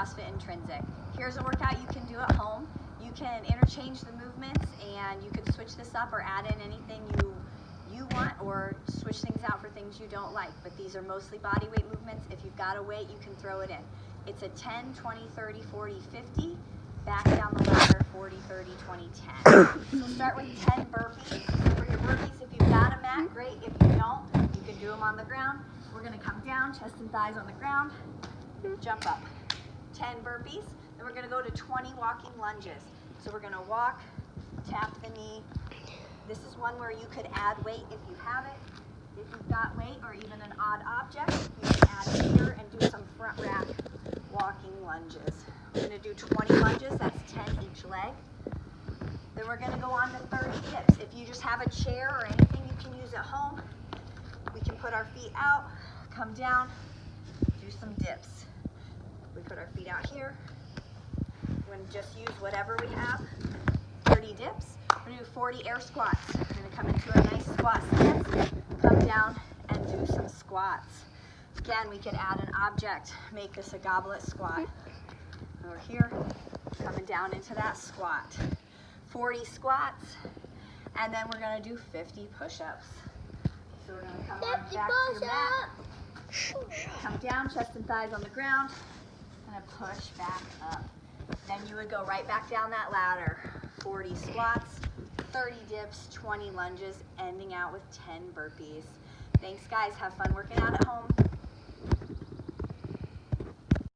CrossFit Intrinsic. Here's a workout you can do at home. You can interchange the movements and you can switch this up or add in anything you want, or switch things out for things you don't like. But these are mostly body weight movements. If you've got a weight, you can throw it in. It's a 10, 20, 30, 40, 50. Back down the ladder, 40, 30, 20, 10. So start with 10 burpees. For your burpees, if you've got a mat, great. If you don't, you can do them on the ground. We're gonna come down, chest and thighs on the ground, jump up. 10 burpees. Then we're gonna go to 20 walking lunges. So we're gonna walk, tap the knee. This is one where you could add weight if you have it. If you've got weight or even an odd object, you can add it here and do some front rack walking lunges. We're gonna do 20 lunges, that's 10 each leg. Then we're gonna go on to 30 dips. If you just have a chair or anything you can use at home, we can put our feet out, come down, do some dips. We put our feet out here. We're gonna just use whatever we have. 30 dips. We're gonna do 40 air squats. We're gonna come into a nice squat stance, come down and do some squats. Again, we could add an object, make this a goblet squat. Over here, coming down into that squat. 40 squats, and then we're gonna do 50 push-ups. So we're gonna come on back to your mat, come down, chest and thighs on the ground, and push back up. Then you would go right back down that ladder. 40 squats, 30 dips, 20 lunges, ending out with 10 burpees. Thanks guys, have fun working out at home.